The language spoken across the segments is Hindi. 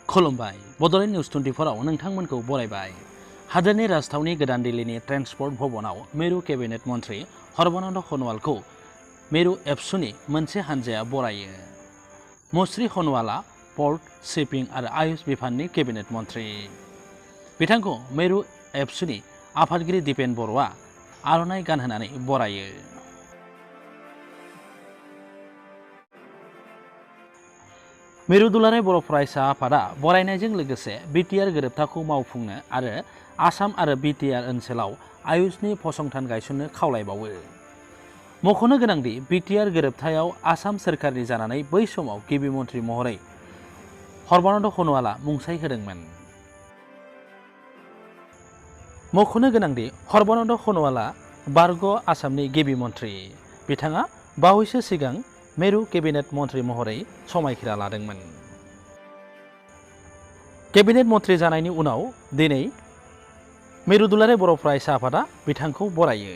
खुलुमबाय बड'लेण्ड निउज 24 आव नोंथांमोनखौ बरायबाय। हादोरनि राजथावनि गोदान दिल्लीनि ट्रेन्सपर्ट भवनाव मिरु केबिनेट मन्त्री सर्बानन्द सन'वालखौ मिरु एबसुनि मोनसे हानजाया बरायो। मुश्री सन'वाला पर्ट, शिपिं आरो आयुष बिफाननि केबिनेट मन्त्री। बिथांखौ मिरु एबसुनि आफादगिरि दिपेन बर'आ आर'नाइ गानहोनानै बरायो। मिरु दुलाराय बर' फरायसा आफादा बरायनायजों लोगोसे बिटिआर गोरोबथाखौ मावफुंनो आरो आसाम आरो बिटिआर ओनसोलाव आयुषनि फसंथान गायसननो खावलायबावो। मख'नो गोनांदि बिटिआर गोरोबथायाव आसाम सोरखारनि जानानै बै समाव गिबि मन्थ्रि महरै सर्बानन्द सन'वाला मुंसाइ होदोंमोन। मख'नो गोनांदि सर्बानन्द सन'वाला बारग' आसामनि गिबि मन्थ्रि। बिथाङा बावैसो सिगां मिरु केबिनेट मन्त्री महरै समायखिरा लादोंमोन। केबिनेट मन्त्री जानायनि उनाव दिनै मिरु दुलाराय बर' फरायसा आफादा बिथांखौ बरायो।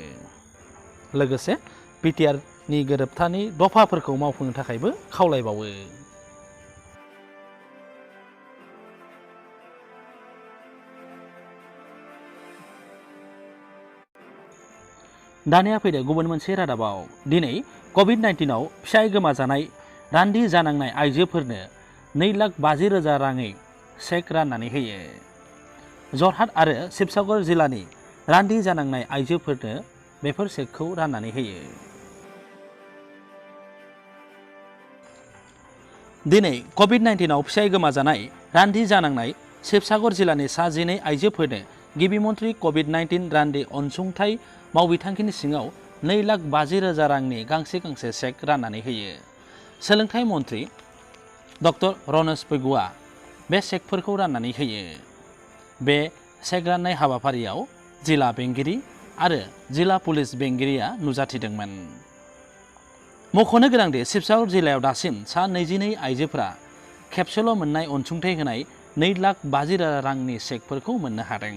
लोगोसे बिटिआरनि गोरोबथानि दफाफोरखौ मावफुंनो थाखायबो खावलायबावो। दानिया फैदो गुबुन मोनसे रादाबाव। दिनै COVID-19 आव फिसाय गोमाजानाय रान्दि जानांनाय आइजोफोरनो 2,50,000 राङै चेक राननानै होयो। जरहाट आरो शिबसागर जिल्लानि रान्दि जानांनाय आइजोफोरनो बेफोर चेकखौ राननानै होयो। दिनै COVID-19 आव फिसाय गोमाजानाय रान्दि जानांनाय शिबसागर जिल्लानि सा 12 आइजोफोरनो गिबि मन्थ्रि COVID-19 रान्दि अनसुंथाइ मावबिथांखिनि सिङाव 2,50,000 रांनि गांसे चेक राननानै होयो। सोलोंथाइ मन्थ्रि डक्टर रनज पेगुआ बे चेकफोरखौ राननानै होयो। बे चेक राननाय हाबाफारियाव जिल्ला बेंगिरि आरो जिल्ला पुलिस बेंगिरिया नुजाथिदोंमोन। मख'नो गोनांदि शिबसागर जिल्लायाव दासिम सा 22 आइजोफोरा खेबसेल' मोननाय अनसुंथाइ होनाय 2,50,000 रांनि चेकफोरखौ मोननो हादों।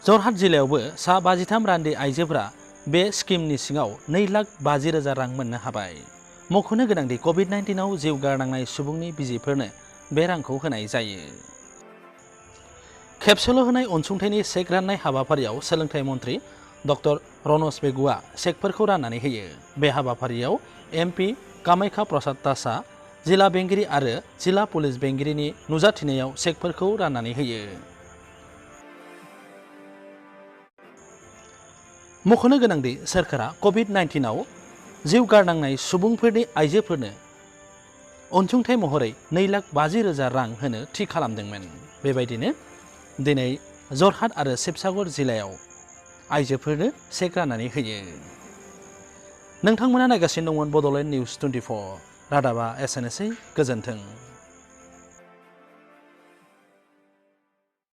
जरहाट जिल्लायावबो सा 53 रान्दि आइजोफोरा बे स्किमनि सिङाव 2,50,000 रां मोननो हाबाय। मख'नो गोनांदि COVID-19 आव जिउ गारनांनाय सुबुंनि बिसिफोरनो बे रांखौ होनाय जायो। खेबसेल' होनाय अनसुंथाइनि चेक राननाय हाबाफारियाव सोलोंथाइ मन्थ्रि डक्टर रनज पेगुआ चेकफोरखौ राननानै होयो। बे हाबाफारियाव MP कामाख्या प्रसाद दासआ जिल्ला बेंगिरि आरो जिल्ला पुलिस बेंगिरिनि नुजाथिनायाव चेकफोरखौ राननानै होयो। मख'नो गोनांदि सोरखारा COVID-19 आव जिउ गारनांनाय सुबुंफोरनि आइजोफोरनो अनसुंथाइ महरै 2,50,000 रां होनो थि खालामदोंमोन। बेबायदिनो दिनै जरहाट आरो शिबसागर जिल्लायाव आइजोफोरनो चेक राननानै होयो। नोंथांमोना नायगासिनो दंमोन बड'लेण्ड निउज 24। रादाबा एसेनोसै। गोजोन्थों।